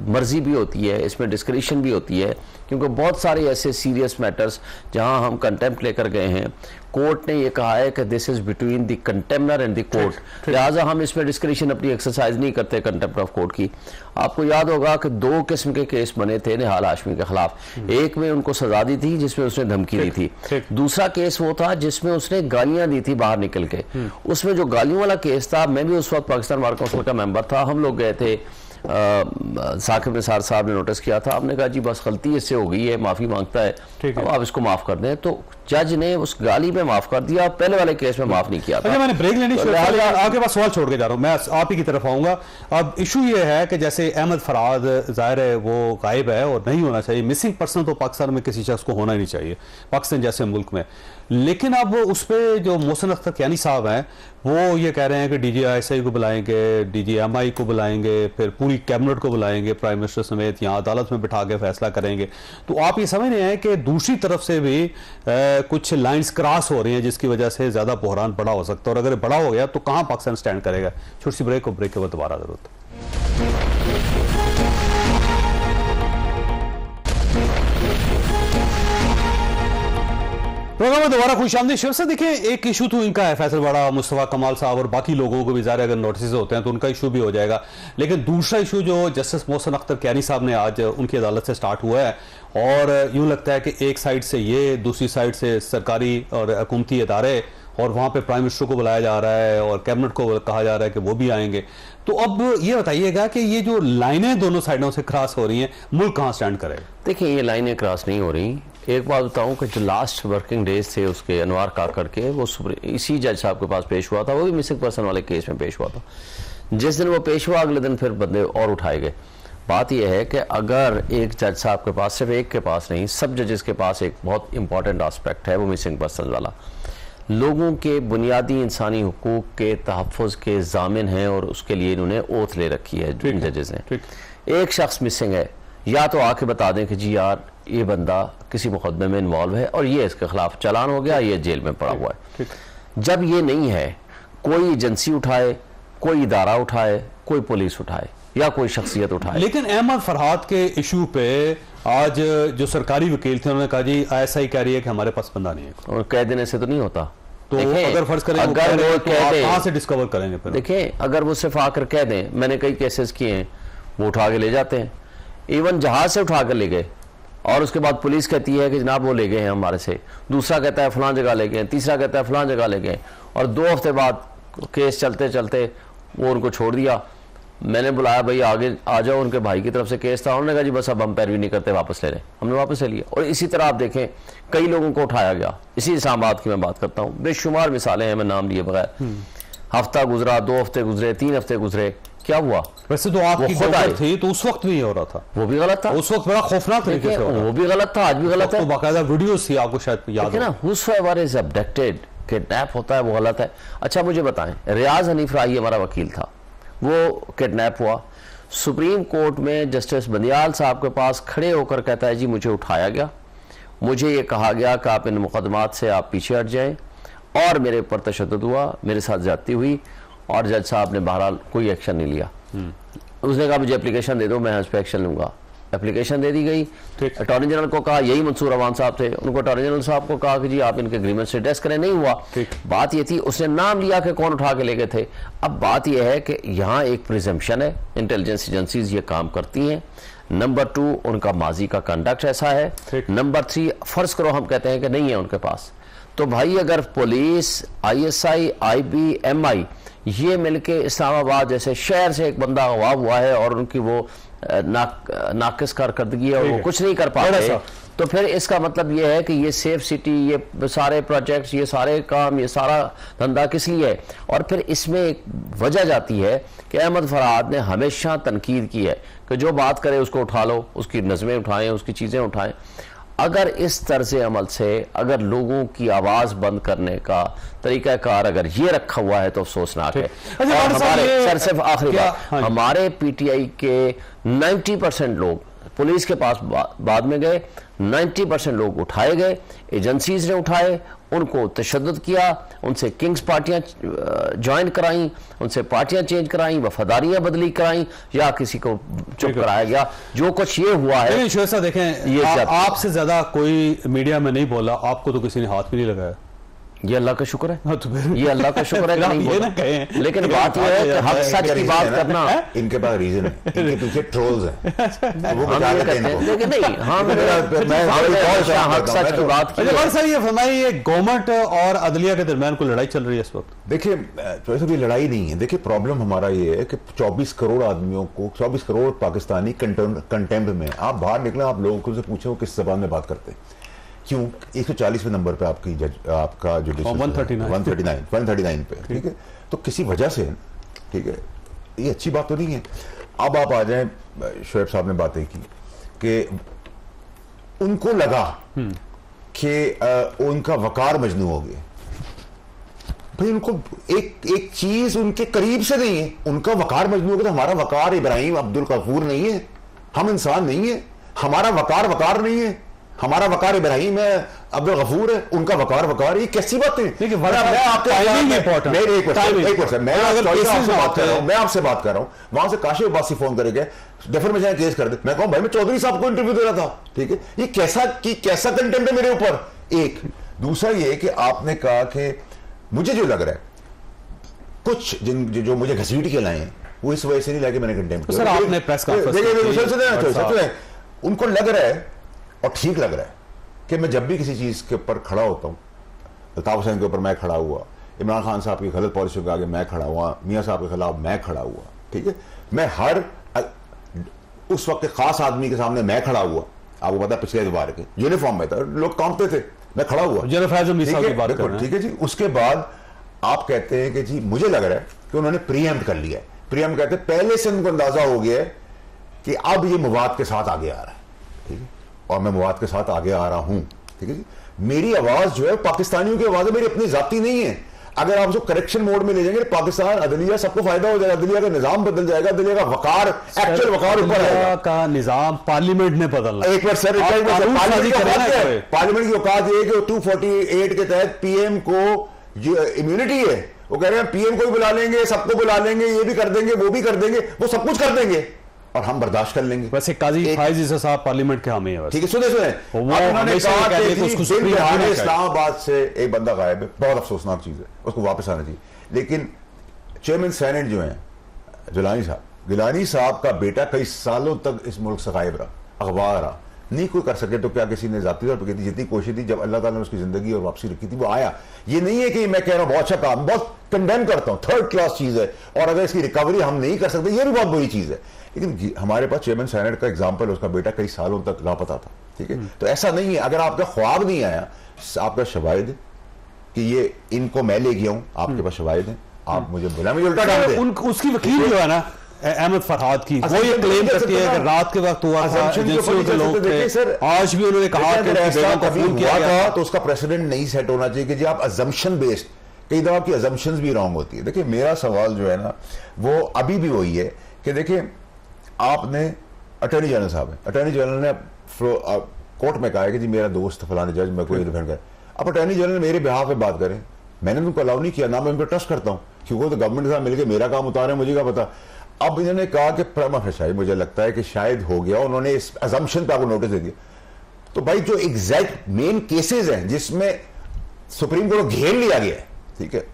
Speaker 4: मर्जी भी होती है, इसमें डिस्क्रिशन भी होती है, क्योंकि बहुत सारे ऐसे सीरियस मैटर्स जहां हम कंटेम्प्ट लेकर गए हैं, कोर्ट ने ये कहा है कि this is between the contemner and the court, लिहाजा हम इसमें डिस्क्रिशन अपनी एक्सरसाइज नहीं करते कंटेम्प्ट ऑफ कोर्ट की। आपको याद होगा कि 2 किस्म के केस बने थे निहाल हाशमी के खिलाफ, एक में उनको सजा दी थी जिसमें उसने धमकी दी थी, दूसरा केस वो था जिसमें उसने गालियां दी थी बाहर निकल के। उसमें जो गालियों वाला केस था, मैं भी उस वक्त पाकिस्तान बार काउंसिल का मेंबर था, हम लोग गए थे, साकिब निसार साहब ने नोटिस किया था, हमने कहा जी बस गलती इससे हो गई है, माफी मांगता है, अब आप इसको माफ कर दें, तो जज ने उस गाली में माफ कर दिया, पहले वाले केस में माफ नहीं किया था।
Speaker 2: मैंने ब्रेक लेनी आपके पास सवाल छोड़ के जा रहा हूं, मैं आप ही की तरफ आऊंगा। अब इशू ये है कि जैसे अहमद फराद जाहिर है वो गायब है और नहीं होना चाहिए, मिसिंग पर्सन तो पाकिस्तान में किसी शख्स को होना ही नहीं चाहिए, पाकिस्तान जैसे मुल्क में। लेकिन अब उस पर जो मोहसिन अख्तर कियानी साहब हैं वो ये कह रहे हैं कि DG ISI को बुलाएंगे, DG MI को बुलाएंगे, फिर पूरी कैबिनेट को बुलाएंगे, प्राइम मिनिस्टर समेत, यहाँ अदालत में बिठा के फैसला करेंगे। तो आप ये समझ रहे हैं कि दूसरी तरफ से भी कुछ लाइंस क्रॉस हो रही हैं जिसकी वजह से ज़्यादा बहरान बड़ा हो सकता है, और अगर बड़ा हो गया तो कहाँ पाकिस्तान स्टैंड करेगा। छोटी सी ब्रेक के बाद दोबारा जरूरत है। प्रोग्राम में दोबारा खुशामदीद। शिव से देखिए, एक इशू तो इनका है फैसल बड़ा, मुस्तफा कमाल साहब और बाकी लोगों को भी ज़ाहिर अगर नोटिस होते हैं तो उनका इशू भी हो जाएगा, लेकिन दूसरा इशू जो जस्टिस मोहसिन अख्तर कियानी साहब ने आज उनकी अदालत से स्टार्ट हुआ है, और यूँ लगता है कि एक साइड से ये, दूसरी साइड से सरकारी और हुकूमती इदारे, और वहाँ पे प्राइम मिनिस्टर को बुलाया जा रहा है और कैबिनेट को कहा जा रहा है कि वो भी आएंगे। तो अब ये बताइएगा कि ये जो लाइनें दोनों साइडों से क्रॉस हो रही हैं, मुल्क कहाँ स्टैंड करेगा?
Speaker 4: देखिए, ये लाइनें क्रॉस नहीं हो रही। एक बात बताऊं कि जो लास्ट वर्किंग डेज थे उसके, अनवार काकड़ के, वो इसी जज साहब के पास पेश हुआ था, वो भी मिसिंग पर्सन वाले केस में पेश हुआ था। जिस दिन वो पेश हुआ अगले दिन फिर बंदे और उठाए गए। बात यह है कि अगर एक जज साहब के पास, सिर्फ एक के पास नहीं, सब जजेस के पास एक बहुत इंपॉर्टेंट आस्पेक्ट है, वो मिसिंग पर्सन वाला। लोगों के बुनियादी इंसानी हुकूक के तहफ़्फ़ुज़ के ज़ामिन हैं और उसके लिए इन्होंने ओथ ले रखी है जिन जजेस ने। एक शख्स मिसिंग है, या तो आके बता दें कि जी यार ये बंदा किसी मुकदमे में इन्वॉल्व है और ये इसके खिलाफ चालान हो गया, ये जेल में पड़ा हुआ है। जब ये नहीं है, कोई एजेंसी उठाए, कोई इदारा उठाए, कोई पुलिस उठाए या कोई शख्सियत उठाए।
Speaker 2: लेकिन अहमद फरहाद के इशू पे आज जो सरकारी वकील थे उन्होंने कहा जी ISI कह रही है कि हमारे पास बंदा नहीं है,
Speaker 4: और कह देने से तो नहीं होता।
Speaker 2: तो अगर फर्ज करें
Speaker 4: अगर वो कह दें,
Speaker 2: कहां से डिस्कवर करेंगे फिर?
Speaker 4: देखें, अगर वो सिर्फ आकर कह दें, मैंने कई केसेस किए हैं, वो उठा के ले जाते हैं, इवन जहाज से उठा कर ले गए, और उसके बाद पुलिस कहती है कि जनाब वो ले गए हैं हमारे से, दूसरा कहता है फलां जगह ले गए, तीसरा कहता है फलां जगह ले गए, और 2 हफ्ते बाद केस चलते चलते वो उनको छोड़ दिया। मैंने बुलाया, भाई आगे आ जाओ, उनके भाई की तरफ से केस था, उन्होंने कहा जी बस अब हम पैरवी नहीं करते, वापस ले लें। हमने वापस ले लिया। और इसी तरह आप देखें कई लोगों को उठाया गया। इसी इस्लामाबाद की मैं बात करता हूँ, बेशुमार मिसालें हैं, मैं नाम लिए बगैर। हफ्ता गुजरा, 2 हफ्ते गुजरे, 3 हफ्ते गुजरे, क्या हुआ?
Speaker 2: वैसे तो आपकी गलत थी, तो उस वक्त भी हो रहा था,
Speaker 4: वो भी गलत था,
Speaker 2: उस वक्त बड़ा खौफनाक तरीके से,
Speaker 4: वो भी गलत था, आज भी गलत है।
Speaker 2: तो बाकायदा वीडियोस थी, आपको शायद याद है ना,
Speaker 4: हुसएवर इज अबडक्टेड, किडनैप होता है, वो गलत है। अच्छा मुझे बताएं, रियाज हनीफ राही हमारा वकील था, वो किडनैप हुआ, सुप्रीम कोर्ट में जस्टिस बंदियाल साहब के पास खड़े होकर कहता है जी मुझे उठाया गया, मुझे ये कहा गया कि आप इन मुकदमात से आप पीछे हट जाएं, और मेरे ऊपर तशद्दुद हुआ, मेरे साथ ज्यादती हुई, और जज साहब ने बहरहाल कोई एक्शन नहीं लिया। उसने कहा मुझे एप्लीकेशन दे दो, मैं उस पर एक्शन लूंगा। एप्लीकेशन दे दी गई, अटॉर्नी जनरल को कहा, यही मंसूर अवान साहब थे, उनको अटॉर्नी जनरल साहब को कहा कि जी आप इनके एग्रीमेंट से ड्रेस करें, नहीं हुआ। बात ये थी, उसने नाम लिया कि कौन उठा के ले गए थे। अब बात यह है कि यहाँ एक प्रिजम्पशन है, इंटेलिजेंस एजेंसीज ये काम करती हैं। नंबर 2, उनका माजी का कंडक्ट ऐसा है। नंबर 3, फर्ज करो हम कहते हैं कि नहीं है उनके पास, तो भाई अगर पुलिस, ISI, IB, MI ये मिलके इस्लामाबाद जैसे शहर से एक बंदा अगवा हुआ है और उनकी वो नाकिस कारकर्दगी है और वो कुछ नहीं कर पा रहे, तो फिर इसका मतलब ये है कि ये सेफ सिटी, ये सारे प्रोजेक्ट्स, ये सारे काम, ये सारा धंधा किस लिए है। और फिर इसमें एक वजह जाती है कि अहमद फरहाद ने हमेशा तनकीद की है कि जो बात करे उसको उठा लो, उसकी नज़में उठाएं, उसकी चीज़ें उठाएं। अगर इस तर्ज अमल से अगर लोगों की आवाज बंद करने का तरीकाकार अगर ये रखा हुआ है तो अफसोसनाक है। और हमारे सर सिर्फ आखिरी बात, हमारे PTI के 90% लोग पुलिस के पास बाद में गए, 90% लोग उठाए गए, एजेंसीज ने उठाए, उनको तशद्दुद किया, उनसे किंग्स पार्टियां ज्वाइन कराई, उनसे पार्टियां चेंज कराई, वफादारियां बदली कराई, या किसी को चुप कराया गया। जो कुछ ये हुआ है,
Speaker 2: ऐसा देखें, ये आपसे ज्यादा कोई मीडिया में नहीं बोला, आपको तो किसी ने हाथ भी नहीं लगाया,
Speaker 4: ये अल्लाह का शुक्र है, ये अल्लाह का शुक्र है कि नहीं बोला। लेकिन बात यह है कि हक सच की बात करना,
Speaker 3: इनके पास रीजन है, इनके पीछे ट्रोल्स हैं, वो बता देते हैं,
Speaker 4: लेकिन नहीं, हक सच की बात की।
Speaker 2: ये फरमाइए, गवर्नमेंट और अदलिया के दरमियान कोई लड़ाई चल रही है इस वक्त?
Speaker 3: देखिए तो ऐसा भी लड़ाई नहीं है। देखिए प्रॉब्लम हमारा ये है कि 24 करोड़ आदमियों को, 24 करोड़ पाकिस्तानी कंटेम्प्ट में, आप बाहर निकले, आप लोगों को से पूछे वो किस जबान में बात करते हैं, क्यों 140वें नंबर पे आपकी आपका जो 139 पे, ठीक है, तो किसी वजह से, ठीक है, ये अच्छी बात तो नहीं है। अब आप आ जाएं, शोएब साहब ने बातें की कि उनको लगा कि उनका वकार मजनू हो गया। भाई उनको एक चीज उनके करीब से नहीं है, उनका वकार मजबूत है। तो हमारा वकार इब्राहिम अब्दुल गफूर नहीं है, हम इंसान नहीं है। हमारा वकार नहीं है, हमारा वकार इब्राहिम है, अब्दुल गफूर है, उनका वकार ये कैसी बात है? मैं आपसे बात कर रहा हूं, वहां से काशिफ अब्बासी फोन करके डेफर्मेशन केस कर दे, मैं कहूं भाई मैं चौधरी साहब को इंटरव्यू दे रहा था, ठीक है, ये कैसा कंटेंट है मेरे ऊपर? एक दूसरा ये कि आपने कहा कि मुझे जो लग रहा है कुछ जो मुझे घसीट के लाए हैं वो इस वजह से नहीं लाके मैंने कंटेम्प्ट किया।
Speaker 2: सर आपने प्रेस कॉन्फ्रेंस
Speaker 3: उनको लग रहा है और ठीक लग रहा है कि मैं जब भी किसी चीज के ऊपर खड़ा होता हूँ, अल्ताफ हुसैन के ऊपर मैं खड़ा हुआ, इमरान खान साहब की गलत पॉलिसी के आगे मैं खड़ा हुआ, मियां साहब के खिलाफ मैं खड़ा हुआ, ठीक है, मैं हर उस वक्त के खास आदमी के सामने मैं खड़ा हुआ, आपको पता है पिछले एतवार के यूनिफॉर्म में था, लोग कांपते थे, मैं खड़ा हुआ, ठीक है जी। उसके बाद आप कहते हैं कि जी मुझे लग रहा है कि उन्होंने प्रीएम्प्ट कर लिया है। प्रीएम्प्ट कहते हैं पहले से उनको अंदाजा हो गया है कि अब ये मवाद के साथ आगे आ रहा है, ठीक है, और मैं मवाद के साथ आगे आ रहा हूं, ठीक है जी। मेरी आवाज जो है पाकिस्तानियों की आवाज है, मेरी अपनी जाती नहीं है। अगर आप उसको करेक्शन मोड में ले जाएंगे पाकिस्तान अदलिया सबको फायदा हो जाएगा, अदलिया का निजाम बदल जाएगा, अदलिया का वकार एक्चुअल वकार ऊपर आएगा
Speaker 2: का निजाम पार्लियामेंट ने बदलना।
Speaker 3: एक बार सर पार्लियामेंट की औकात ये है कि 248 के तहत पीएम को इम्यूनिटी है, वो कह रहे हैं पीएम को भी बुला लेंगे, सबको बुला लेंगे, ये भी कर देंगे, वो भी कर देंगे, वो सब कुछ कर देंगे और हम बर्दाश्त कर लेंगे।
Speaker 2: वैसे काजी फाइज ईसा साहब पार्लियामेंट के हामी है,
Speaker 3: ठीक है, सुने उन्होंने कहा कि इस्लामाबाद से एक बंदा गायब है, बहुत अफसोसनाक चीज है, उसको वापस आना चाहिए। लेकिन चेयरमैन सेनेट जो है गिलानी साहब का बेटा कई सालों तक इस मुल्क से गायब रहा, अखबार रहा, नहीं कोई कर सके तो क्या किसी ने जाती तौर पर की थी, जितनी कोशिश थी, जब अल्लाह ताला ने उसकी जिंदगी और वापसी रखी थी वो आया। ये नहीं है कि मैं कह रहा हूं बहुत अच्छा काम, बहुत कंडेम करता हूं, थर्ड क्लास चीज है, और अगर इसकी रिकवरी हम नहीं कर सकते ये भी बहुत बुरी चीज है। लेकिन हमारे पास चेयरमैन सेनेट का एग्जाम्पल, उसका बेटा कई सालों तक लापता था, ठीक है, तो ऐसा नहीं है। अगर आपका ख्वाब नहीं आया, आपका शवाहिद कि ये इनको मैं ले गया हूं, आपके पास शवाहिद है, आप मुझे बोला, मुझे उल्टा डाल दे।
Speaker 2: उसकी वकील जो है ना अहमद फरहाद की, वो ये क्लेम करती है कि रात के वक्त हुआ था, एजेंसियों के लोग थे, आज भी उन्होंने कहा कि
Speaker 3: हुआ था, तो उसका प्रेसिडेंट नहीं सेट होना चाहिए कि जी आप अजम्पशन बेस्ड, कई दफा आपकी अजम्पशंस भी रॉन्ग होती है। देखिए मेरा सवाल जो है ना वो अभी भी वही है कि देखिए आपने अटॉर्नी जनरल साहब है, अटॉर्नी जनरल ने कोर्ट में कहा है कि जी मेरा दोस्त फलाने जज मैं कोई डिफेंड कर, अब अटॉर्नी जनरल मेरे बिहाफ पे बात करें, मैंने तुमको अलाउ नहीं किया ना, मैं उनको ट्रस्ट करता हूं क्योंकि तो गवर्नमेंट के साथ मिलकर मेरा काम उतारे, मुझे क्या पता। अब इन्होंने कहा कि प्रमा फैशाई, मुझे लगता है कि शायद हो गया, उन्होंने इस अजम्पशन पे आपको नोटिस दे दिया। तो भाई जो एग्जैक्ट मेन केसेस हैं जिसमें सुप्रीम कोर्ट को घेर लिया गया है, ठीक है,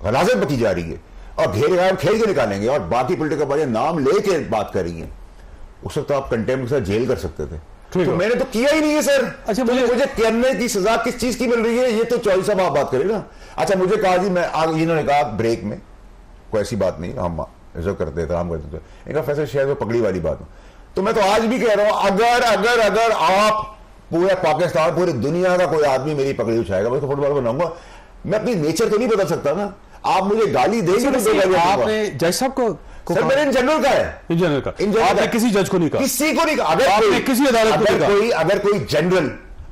Speaker 3: गलाजत बकी जा रही है और घेर खेल के निकालेंगे और बाकी पोलिटिकल पार्टियां नाम लेके बात करेंगी, उस वक्त तो आप कंटेम्प्ट के साथ जेल कर सकते थे, तो मैंने तो किया ही नहीं है सर। अच्छा मुझे करने की सजा किस चीज की मिल रही है, ये तो चौधरी साहब आप बात करें ना। अच्छा मुझे कहा जी मैं इन्होंने कहा ब्रेक में कोई ऐसी बात नहीं, हम रिजर्व करते थे, हम करते थे, इनका फैसला शायद वो पगड़ी वाली बात हो। तो मैं तो आज भी कह रहा हूं अगर आप पूरे पाकिस्तान पूरी दुनिया का कोई आदमी मेरी पगड़ी उठाएगा मैं तो फुटबॉल बनाऊंगा, मैं अपनी नेचर तो नहीं बदल सकता ना। आप मुझे गाली देंगे,
Speaker 2: आपने जज साहब को
Speaker 3: सर मैंने इन जनरल का है,
Speaker 2: इन जनरल का, आपने किसी जज को नहीं कहा,
Speaker 3: किसी को नहीं कहा। अगर कोई जनरल,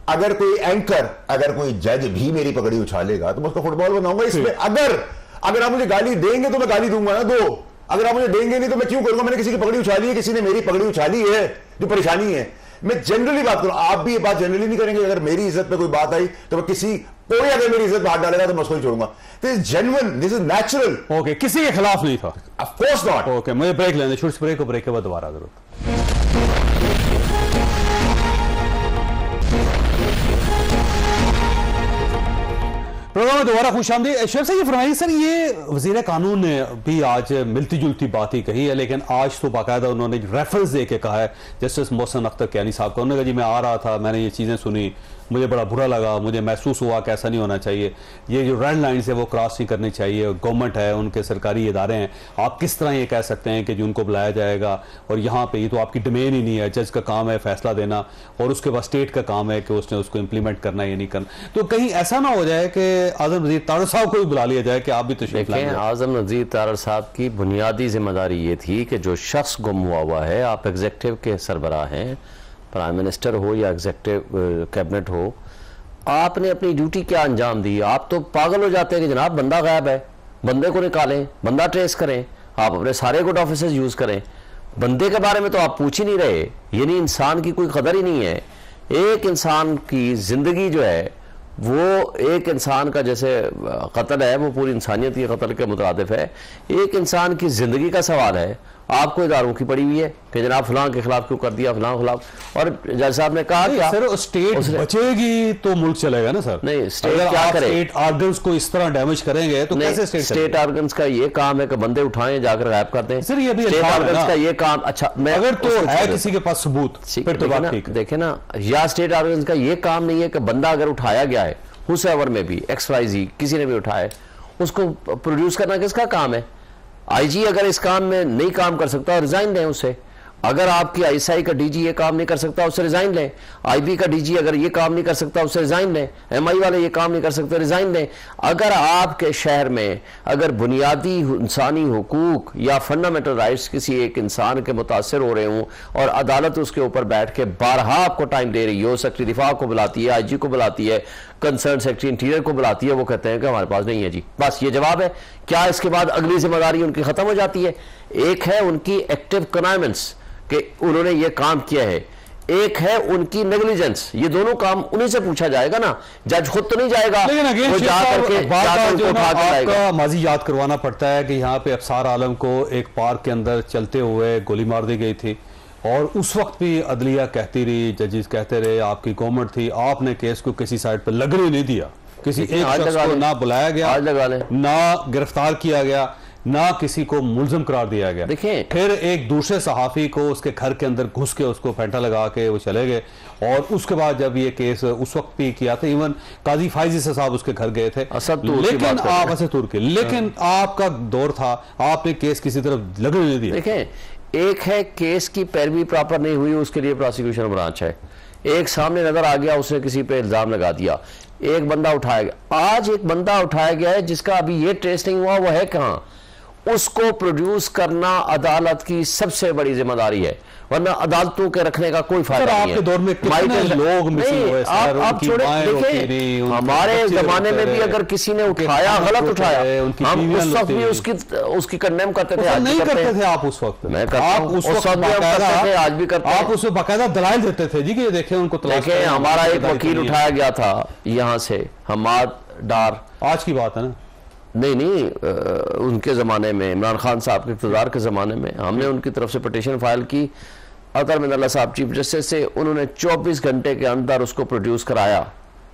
Speaker 3: अगर कोई एंकर, अगर कोई जज भी मेरी पगड़ी उछालेगा तो मैं उसका फुटबॉल बनाऊंगा। इसमें अगर आप मुझे गाली देंगे तो मैं गाली दूंगा ना, दो, अगर आप मुझे देंगे नहीं तो मैं क्यों करूंगा। मैंने किसी की पगड़ी उछाली है, किसी ने मेरी पगड़ी उछाली है, जो परेशानी है। मैं जनरली बात करूं, आप भी ये बात जनरली नहीं करेंगे। अगर मेरी इज्जत पे कोई बात आई तो मैं कोई अगर मेरी इज्जत पे हाथ डालेगा तो मैं उसको ही छोड़ूंगा। This is genuine, this is natural.
Speaker 2: Okay, किसी के खिलाफ नहीं था,
Speaker 3: ऑफ कोर्स नॉट।
Speaker 2: ओके, मुझे ब्रेक लेने, छोटी ब्रेक को, ब्रेक के बाद दोबारा जरूर। प्रोग्राम में दोबारा खुशामदीद। शेख साहब ये फरमाइए सर, ये वजीर कानून ने भी आज मिलती जुलती बात ही कही है, लेकिन आज तो बाकायदा उन्होंने रेफरेंस दे के कहा है जस्टिस मोहसिन अख्तर कियानी साहब का। उन्होंने कहा जी मैं आ रहा था, मैंने ये चीज़ें सुनी, मुझे बड़ा बुरा लगा, मुझे महसूस हुआ कि ऐसा नहीं होना चाहिए, ये जो रेड लाइन्स है वो क्रॉस नहीं करनी चाहिए, गवर्नमेंट है, उनके सरकारी इदारे हैं, आप किस तरह ये कह सकते हैं कि जो उनको बुलाया जाएगा और यहाँ पे ये तो आपकी डोमेन ही नहीं है, जज का काम है फैसला देना और उसके बाद स्टेट का काम है कि उसने उसको इम्प्लीमेंट करना या नहीं करना। तो कहीं ऐसा ना हो जाए कि आजम नज़ीर तारड़ साहब को भी बुला लिया जाए कि आप भी तशरीफ लाएं।
Speaker 4: आजम नज़ीर तारड़ साहब की बुनियादी जिम्मेदारी ये थी कि जो शख्स गुम हुआ है, आप एग्जीक्यूटिव के सरबराह हैं, प्राइम मिनिस्टर हो या एग्जीक्यूटिव कैबिनेट हो, आपने अपनी ड्यूटी क्या अंजाम दी? आप तो पागल हो जाते हैं कि जनाब बंदा गायब है, बंदे को निकालें, बंदा ट्रेस करें, आप अपने सारे गुड ऑफिसर्स यूज करें, बंदे के बारे में तो आप पूछ ही नहीं रहे। यानी इंसान की कोई कदर ही नहीं है। एक इंसान की जिंदगी जो है वो एक इंसान का जैसे कत्ल है वो पूरी इंसानियत के कत्ल के मुताबिक है। एक इंसान की जिंदगी का सवाल है। आपको इदारों की पड़ी हुई है कि जनाब फलां के खिलाफ क्यों कर दिया, फलां के खिलाफ। और जज साहब ने कहा क्या
Speaker 2: सर स्टेट बचेगी तो मुल्क चलेगा ना सर?
Speaker 4: नहीं, स्टेट क्या करे?
Speaker 2: स्टेट ऑर्गन्स को इस तरह डैमेज करेंगे तो कैसे
Speaker 4: स्टेट ऑर्गन्स का ये काम है कि बंदे उठाएं जाकर गायब करते हैं।
Speaker 2: सर ये भी
Speaker 4: स्टेट ऑर्गन्स का ये काम, अच्छा मैं
Speaker 2: अगर तो है किसी के पास सबूत फिर तो बात ठीक है।
Speaker 4: देखे ना, या स्टेट ऑर्गन्स का ये काम नहीं है कि बंदा अगर उठाया गया है हुसैवर में भी XYZ किसी ने भी उठाया, उसको प्रोड्यूस करना किसका काम है? IG अगर इस काम में नहीं काम कर सकता रिजाइन दें उससे। अगर आपकी ISI का DG ये काम नहीं कर सकता उससे रिजाइन लें। IB का DG अगर ये काम नहीं कर सकता उससे रिजाइन लें। MI वाले ये काम नहीं कर सकते रिजाइन लें। अगर आपके शहर में अगर बुनियादी इंसानी हुकूक या फंडामेंटल राइट्स किसी एक इंसान के मुतासर हो रहे हों और अदालत उसके ऊपर बैठ के बारहा आपको टाइम दे रही हो, सेक्रेटरी दिफा को बुलाती है, IG को बुलाती है, कंसर्न सेक्रेटरी इंटीरियर को बुलाती है, वो कहते हैं कि हमारे पास नहीं है जी, बस ये जवाब है। क्या इसके बाद अगली जिम्मेदारी उनकी खत्म हो जाती है? एक है उनकी एक्टिव कनाइमेंस कि उन्होंने ये काम किया है, एक है उनकी नेग्लिजेंस। ये दोनों काम उन्हीं से पूछा जाएगा ना, जज खुद तो नहीं जाएगा।
Speaker 2: लेकिन
Speaker 4: वो जा करके
Speaker 2: आपका माजी याद करवाना पड़ता है कि यहाँ पे अफसार आलम को एक पार्क के अंदर चलते हुए गोली मार दी गई थी और उस वक्त भी अदलिया कहती रही, जजेस कहते रहे आपकी गवर्नमेंट थी, आपने केस को किसी साइड पर लगने नहीं दिया, किसी एक शख्स को ना बुलाया गया, ना गिरफ्तार किया गया, ना किसी को मुलजिम करार दिया गया।
Speaker 4: देखें,
Speaker 2: फिर एक दूसरे सहाफी को उसके घर के अंदर घुस के उसको फेंटा लगा के वो चले गए और उसके बाद जब ये केस उस वक्त भी किया था, इवन काजी फाइजी से साहब उसके घर गए थे, लेकिन आप असतूर के, लेकिन आपका दौर था, आपने केस किसी तरफ लगने नहीं दिया।
Speaker 4: देखें, एक है केस की पैरवी प्रॉपर नहीं हुई, उसके लिए प्रोसिक्यूशन ब्रांच है। एक सामने नजर आ गया, उसने किसी पे इल्जाम लगा दिया, एक बंदा उठाया गया। आज एक बंदा उठाया गया है जिसका अभी ये ट्रेस नहीं हुआ, वो है कहां? उसको प्रोड्यूस करना अदालत की सबसे बड़ी जिम्मेदारी है, वरना अदालतों के रखने का कोई फायदा नहीं है।
Speaker 2: आपके दौर में कितने लोग मिसिंग हुए सर?
Speaker 4: आप छोड़े, देखिए हमारे जमाने में भी अगर किसी ने उठाया, गलत उठाया, हम उस वक्त भी उसकी कंडेम करते थे।
Speaker 2: आज नहीं करते थे आप उस वक्त?
Speaker 4: मैं करता हूं, उस वक्त भी हम करते थे, आज भी करते हैं।
Speaker 2: आप उसमें बाकायदा दलाइल देते थे जी कि ये देखें उनको तलाश करें।
Speaker 4: हमारा एक वकील उठाया गया था यहाँ से, हमाद डार,
Speaker 2: आज की बात है ना?
Speaker 4: नहीं, उनके ज़माने में, इमरान खान साहब के इक़्तिदार के ज़माने में हमने उनकी तरफ से पिटीशन फाइल की अतर मिनल्ला साहब चीफ जस्टिस से। उन्होंने 24 घंटे के अंदर उसको प्रोड्यूस कराया,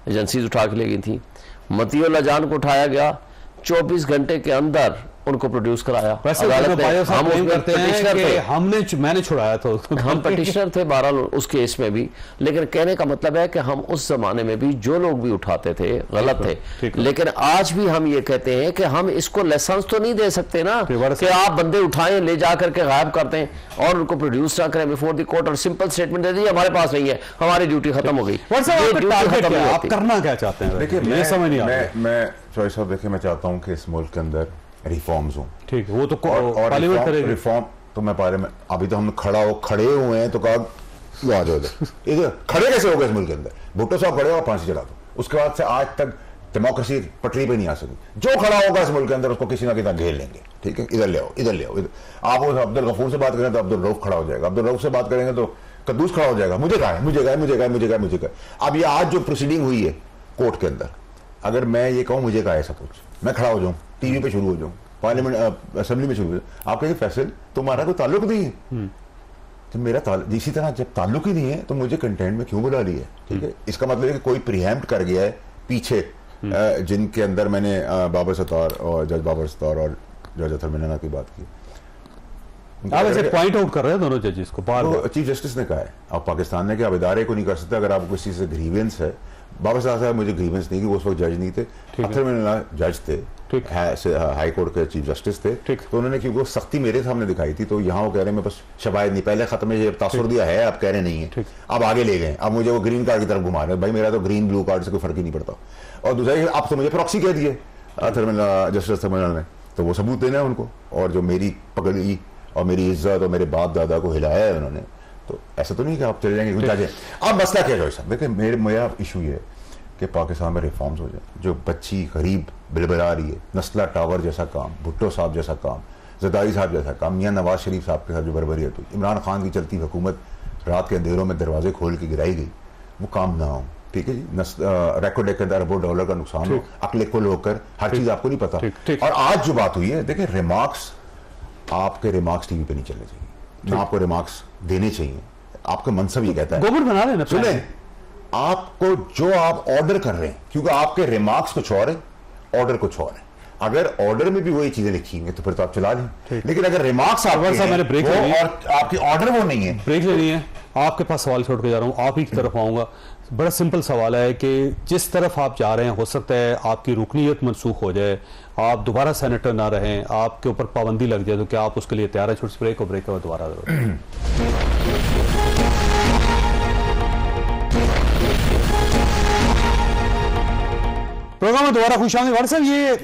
Speaker 4: एजेंसीज उठा के ले गई थी। मतीउल्लाह जान को उठाया गया, 24 घंटे के अंदर उनको प्रोड्यूस कराया।
Speaker 2: हम करते हैं कि मैंने छुड़ाया था उसको।
Speaker 4: हम पिटिशनर थे बहरहाल उस केस में भी, लेकिन कहने का मतलब है कि हम उस जमाने में भी जो लोग भी उठाते थे गलत थे, लेकिन आज भी हम ये कहते हैं कि हम इसको लाइसेंस तो नहीं दे सकते ना कि आप बंदे उठाएं, ले जा करके गायब कर दें और उनको प्रोड्यूस ना करें बिफोर द कोर्ट और सिंपल स्टेटमेंट दे दी हमारे पास नहीं है, हमारी ड्यूटी खत्म हो गई।
Speaker 2: आप करना क्या चाहते हैं?
Speaker 3: देखिए मैं साहब देखिए, मैं चाहता हूँ कि इस मुल्क के अंदर रिफॉर्म्स हों।
Speaker 2: ठीक, वो तो पार्लियामेंट करेगी
Speaker 3: रिफॉर्म। तो मैं पार्लियामेंट, अभी तो हम खड़े हुए हैं तो कहा आ जाओ इधर खड़े कैसे हो गए इस मुल्क के अंदर? भुट्टो साहब खड़े हो, फांसी चढ़ा दो। उसके बाद से आज तक डेमोक्रेसी पटरी पे नहीं आ सकी। जो खड़ा होगा इस मुल्क के अंदर उसको किसी ना किसी घेर लेंगे। ठीक है, इधर ले आओ, इधर ले आओ। आप अब्दुल गफूर से बात करें तो अब्दुल रऊफ खड़ा हो जाएगा, अब्दुल रऊफ से बात करेंगे तो कद्दूस खड़ा हो जाएगा, मुझे कहा है, मुझे कहा, मुझे कहा, मुझे कहा, मुझे कहा। अब ये आज जो प्रोसीडिंग हुई है कोर्ट के अंदर, अगर मैं ये कहूँ मुझे कहा ऐसा कुछ, मैं खड़ा हो जाऊँ, टीवी पे शुरू हो जाऊँ, पार्लियामेंट असेंबली में शुरू हो, आप कहेंगे फैसल तुम्हारा कोई ताल्लुक नहीं है। तो मेरा इसी तरह जब ताल्लुक ही नहीं है तो मुझे कंटेंट में क्यों बुला लिया है? ठीक है, इसका मतलब है कि कोई प्रीएम्प्ट कर गया है पीछे, जिनके अंदर मैंने बाबर सत्तार और जज बाबर सत्तार और जज अतर मिनाना की बात की।
Speaker 2: आप ऐसे पॉइंट आउट कर रहे हैं दोनों जजेस को बार-बार।
Speaker 3: चीफ जस्टिस ने कहा है अब पाकिस्तान ने कि आप इदारे को नहीं कर सकते अगर आपको किसी से ग्रीवेंस है। बाबर साहब मुझे ग्रीवेंस नहीं कि वो उस वक्त जज नहीं थे, अतर मिनाना जज थे, हाई कोर्ट के चीफ जस्टिस थे। तो उन्होंने क्योंकि वो सख्ती मेरे सामने दिखाई थी तो यहाँ वो कह रहे हैं मैं बस शबायद नहीं, पहले खत्म में तासुर दिया है, आप कह रहे नहीं है, अब आगे ले गए, अब मुझे वो ग्रीन कार्ड की तरफ घुमा रहे हैं। भाई मेरा तो ग्रीन ब्लू कार्ड से कोई फर्क ही नहीं पड़ता। और दूसरा आप तो मुझे प्रॉक्सी कह दिए अतर मिनाना जस्टिस ने, तो वो सबूत देना है उनको। और जो मेरी पगड़ी और मेरी इज्जत और मेरे बाप दादा को हिलाया है उन्होंने, तो ऐसा तो नहीं कि आप चले जाएंगे। अब मसला क्या है साहब, देखिए मेरा इशू ये है कि पाकिस्तान में रिफॉर्म्स हो जाए। जो बच्ची गरीब बिलबिला रही है, नस्ला टावर जैसा काम, भुट्टो साहब जैसा काम, जरदारी साहब जैसा काम, मियाँ नवाज शरीफ साहब के साथ जो बरबरियत हुई, इमरान खान की चलती हुकूमत रात के अंधेरों में दरवाजे खोल के गिराई गई, वो काम ना हो। ठीक है जी, रेकॉर्ड के अरबों डॉलर का नुकसान हो, अकले कुल होकर हर चीज आपको नहीं पता। और आज जो बात हुई है, देखिए रिमार्क्स, आपके रिमार्क्स टीवी पे नहीं चलने चाहिए ना, आपको रिमार्क्स देने चाहिए। आपका मनसब ये कहता है
Speaker 2: गवर्नमेंट बना लेना।
Speaker 3: सुने, आपको जो आप ऑर्डर कर रहे हैं, क्योंकि आपके रिमार्क्स कुछ और है, ऑर्डर कुछ और है। अगर ऑर्डर में भी वही चीजें लिखी हैं तो फिर तो आप चला लें, लेकिन अगर रिमार्क्स आपके हैं
Speaker 2: मैंने ब्रेक
Speaker 3: वो और आपकी ऑर्डर वो नहीं है।
Speaker 2: ब्रेक लेनी है, आपके पास सवाल छोड़ के जा रहा हूँ, आप ही की तरफ आऊंगा। बड़ा सिंपल सवाल है कि जिस तरफ आप जा रहे हैं, हो सकता है आपकी रुकनीयत मनसूख हो जाए, आप दोबारा सेनेटर ना रहें, आपके ऊपर पाबंदी लग जाए, तो क्या आप उसके लिए तैयार है? छोटी ब्रेक और ब्रेक के बाद दोबारा प्रोग्राम में दोबारा खुश आएंगे। वार साहब, ये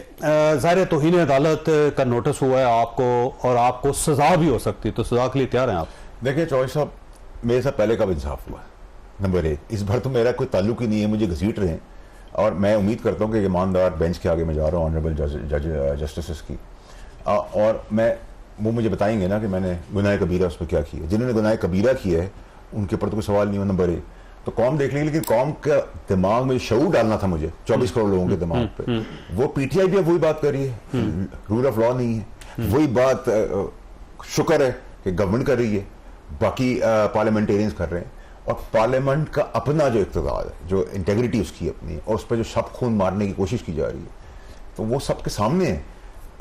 Speaker 2: ज़ाहिर तौहीन अदालत का नोटिस हुआ है आपको, और आपको सजा भी हो सकती है, तो सजा के लिए तैयार हैं आप?
Speaker 3: देखिए चौधरी साहब, मेरे साथ पहले कब इंसाफ हुआ? नंबर 1, इस बार तो मेरा कोई ताल्लुक ही नहीं है, मुझे घसीट रहे हैं। और मैं उम्मीद करता हूँ कि ईमानदार बेंच के आगे मैं जा रहा हूँ, ऑनरेबल जस्टिस की, और मैं वो मुझे बताएंगे ना कि मैंने गुनाह कबीरा उस पर क्या किया। जिन्होंने गुनाह कबीरा किया है उनके ऊपर तो कोई सवाल नहीं हो। नंबर 1 तो कौम देख लेंगे, लेकिन कौम का दिमाग में शऊर डालना था मुझे 24 करोड़ लोगों के दिमाग पे। वो पीटीआई भी अब वही बात कर रही है, रूल ऑफ लॉ नहीं है। वही बात शुक्र है कि गवर्नमेंट कर रही है, बाकी पार्लियामेंटेरियंस कर रहे हैं। और पार्लियामेंट का अपना जो इक़्तिदार है, जो इंटेग्रिटी उसकी अपनी है, और उस पर जो शब खून मारने की कोशिश की जा रही है, तो वो सबके सामने है।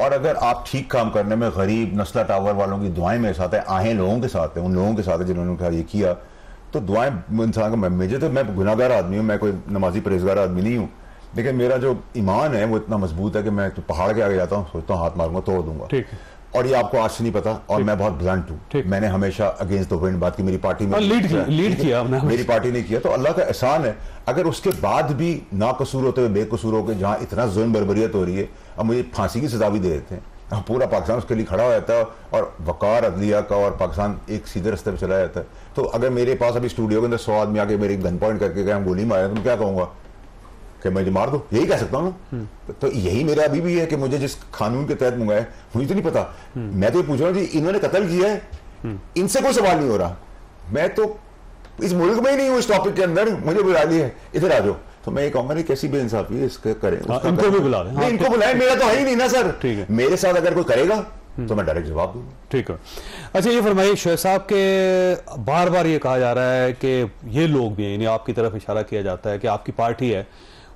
Speaker 3: और अगर आप ठीक काम करने में गरीब नस्ला टावर वालों की दुआएं मेरे साथ है, आहें लोगों के साथ है, उन लोगों के साथ है जिन्होंने ये किया, तो दुआएं इंसान का, मुझे तो, मैं गुनाहगार आदमी हूँ, मैं कोई नमाजी परहेजगार आदमी नहीं हूँ, लेकिन मेरा जो ईमान है वो इतना मजबूत है कि मैं तो पहाड़ के आगे जाता हूँ, सोचता हूँ हाथ मारूंगा तोड़ दूंगा। और ये आपको आज से नहीं पता, और मैं बहुत ब्लंट हूँ। मैंने हमेशा अगेंस्ट द विंड बात की, मेरी पार्टी में
Speaker 2: लीड किया मेरी
Speaker 3: पार्टी ने किया, तो अल्लाह का एहसान है। अगर उसके बाद भी नाकसूर होते हुए बेकसूर होकर जहाँ इतना जुल्म बर्बरियत हो रही है, अब मुझे फांसी की सजा भी दे देते हैं, अब पूरा पाकिस्तान उसके लिए खड़ा हो जाता है, और वकार अदलिया का और पाकिस्तान एक सीधे रास्ते पर चला जाता है। तो अगर मेरे पास अभी स्टूडियो के अंदर 100 आदमी आके मेरे गन पॉइंट करके गए, हम गोली मारे, तो मैं क्या कहूँगा कि मुझे मार दो, यही कह सकता हूँ ना। तो यही मेरा अभी भी है कि मुझे जिस कानून के तहत मंगाया, मुझे तो नहीं पता। मैं तो पूछ रहा हूँ जी, इन्होंने कत्ल किया है, इनसे कोई सवाल नहीं हो रहा। मैं तो इस मुल्क में ही नहीं हूँ, इस टॉपिक के अंदर मुझे बुला लिया है, इधर आ जाओ। तो मैं ये कहूँगा नहीं, कैसी बेइंसाफी है, इसके करें,
Speaker 2: इनको भी बुला लें।
Speaker 3: इनको बुलाएं, मेरा तो है ही नहीं ना सर।
Speaker 2: ठीक है,
Speaker 3: मेरे साथ अगर कोई करेगा तो मैं डायरेक्ट जवाब दूंगा।
Speaker 2: ठीक है। अच्छा, ये फरमाइए शोएब साहब के, बार बार ये कहा जा रहा है कि ये लोग भी, यानी आपकी तरफ इशारा किया जाता है कि आपकी पार्टी है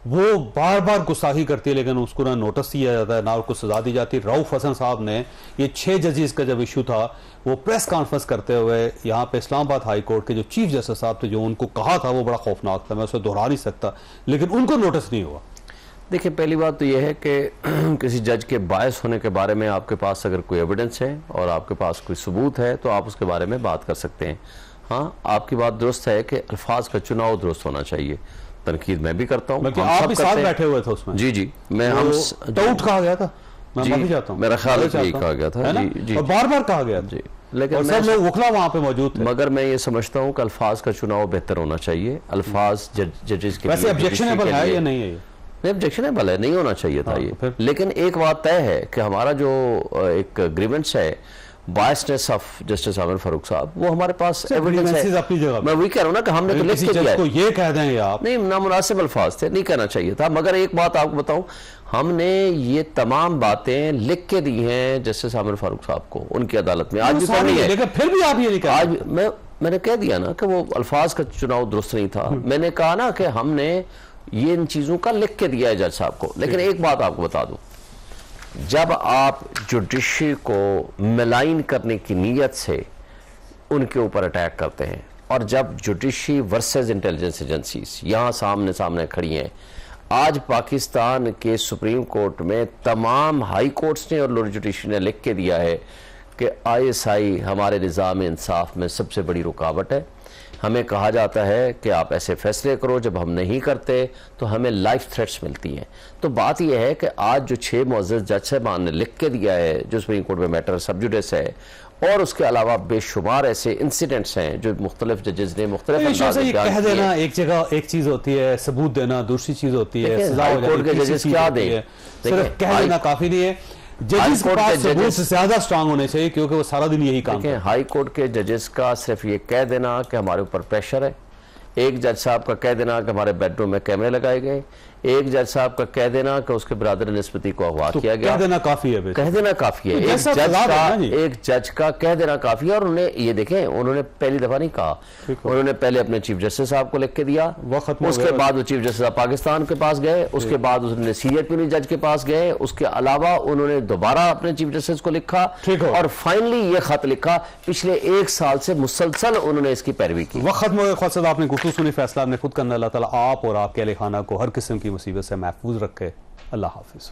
Speaker 2: वो बार बार गुस्ताखी करती है, लेकिन उसको ना नोटिस दिया जाता है ना उसको सजा दी जाती है। रऊफ हसन साहब ने ये 6 जजेस का जब इशू था, वो प्रेस कॉन्फ्रेंस करते हुए यहाँ पे इस्लामाबाद हाई कोर्ट के जो चीफ जस्टिस साहब थे, जो उनको कहा था वो बड़ा खौफनाक था, मैं उसे दोहरा नहीं सकता, लेकिन उनको नोटिस नहीं हुआ।
Speaker 4: देखिए, पहली बात तो यह है कि किसी जज के बायस होने के बारे में आपके पास अगर कोई एविडेंस है और आपके पास कोई सबूत है तो आप उसके बारे में बात कर सकते हैं। हाँ, आपकी बात दुरुस्त है कि अल्फाज का चुनाव दुरुस्त होना चाहिए, तनकीद मैं भी करता हूँ।
Speaker 2: आप भी साथ बैठे हुए थे उसमें?
Speaker 4: जी जी, मैं हम
Speaker 2: डाउट कहा गया था, मैं माफी चाहता हूँ,
Speaker 4: मेरा ख्याल यही कहा गया था जी जी,
Speaker 2: और बार बार कहा गया
Speaker 4: जी, लेकिन
Speaker 2: सब लोग वकला वहाँ पे मौजूद थे।
Speaker 4: मगर मैं ये समझता हूँ कि अल्फाज का चुनाव बेहतर होना चाहिए। अल्फाज जजेस के
Speaker 2: वैसे ऑब्जेक्शनेबल है या नहीं है? ये
Speaker 4: ऑब्जेक्शनेबल है, नहीं होना चाहिए था ये। लेकिन एक बात तय है कि हमारा जो एक ग्रीवेंस है, biasness of justice Aamir Farooq साहब, वो हमारे पास एविडेंस है।
Speaker 2: अपनी जगह
Speaker 4: मैं वही कह रहा हूँ ना कि हमने तो लिख के दिया है।
Speaker 2: ये कह देंगे आप,
Speaker 4: नहीं, नामुनासिब अल्फाज थे, नहीं कहना चाहिए था। मगर एक बात आपको बताऊं, हमने ये तमाम बातें लिख के दी हैं जस्टिस आमिर फारूक साहब को उनकी अदालत में। आज भी पढ़नी है,
Speaker 2: लेकिन फिर भी आप ये नहीं कह,
Speaker 4: आज मैंने कह दिया ना कि वो अल्फाज का चुनाव दुरुस्त नहीं था। मैंने कहा ना कि हमने ये इन चीजों का लिख के दिया है जज साहब को। लेकिन एक बात आपको बता दूं, जब आप जुडिशरी को मलाइन करने की नीयत से उनके ऊपर अटैक करते हैं, और जब जुडिशरी वर्सेस इंटेलिजेंस एजेंसीज यहाँ सामने सामने खड़ी हैं, आज पाकिस्तान के सुप्रीम कोर्ट में तमाम हाई कोर्ट्स ने और लोअर जुडिशरी ने लिख के दिया है कि ISI हमारे निज़ाम इंसाफ में सबसे बड़ी रुकावट है। हमें कहा जाता है कि आप ऐसे फैसले करो, जब हम नहीं करते तो हमें लाइफ थ्रेट्स मिलती हैं। तो बात यह है कि आज जो 6 मुअज़्ज़ज़ जज साहबान ने लिख के दिया है, जो सुप्रीम कोर्ट में मैटर सब जुडिस है, और उसके अलावा बेशुमार ऐसे इंसिडेंट्स हैं जो मुख्तलिफ जजेस ने मुख्तलिफ
Speaker 2: कह देना एक जगह एक चीज होती है, सबूत देना दूसरी चीज होती है,
Speaker 4: हाईकोर्ट के जजेस क्या दें,
Speaker 2: सिर्फ कह देना काफी नहीं है, जजेस के पास सबूत ज्यादा स्ट्रांग होने चाहिए क्योंकि वो सारा दिन यही काम करते हैं।
Speaker 4: हाई कोर्ट के जजेस का सिर्फ ये कह देना कि हमारे ऊपर प्रेशर है, एक जज साहब का कह देना कि हमारे बेडरूम में कैमरे लगाए गए, एक जज साहब का कह देना कि उसके ब्रदर निस्बती को अगवा किया गया,
Speaker 2: कह देना काफी है,
Speaker 4: कह देना काफी है। एक जज का कह देना काफी है। और उन्हें ये देखें, उन्होंने पहली दफा नहीं कहा, उन्होंने पहले अपने चीफ जस्टिस साहब को लिख के दिया, उसके बाद वो चीफ जस्टिस साहब पाकिस्तान के पास गए, उसके बाद उन्होंने सीनियर प्यूनी जज के पास गए, उसके अलावा उन्होंने दोबारा अपने चीफ जस्टिस को लिखा और फाइनली ये खत लिखा। पिछले 1 साल से मुसलसल उन्होंने इसकी पैरवी की।
Speaker 2: वक्त खत्म हो गया। आपने गुफ्तगू सुनी, फैसला आपने खुद करना। अल्लाह ताला आप और आपके अहले खाना को हर किस्म की मुसीबत से महफूज रखे। अल्लाह हाफिज।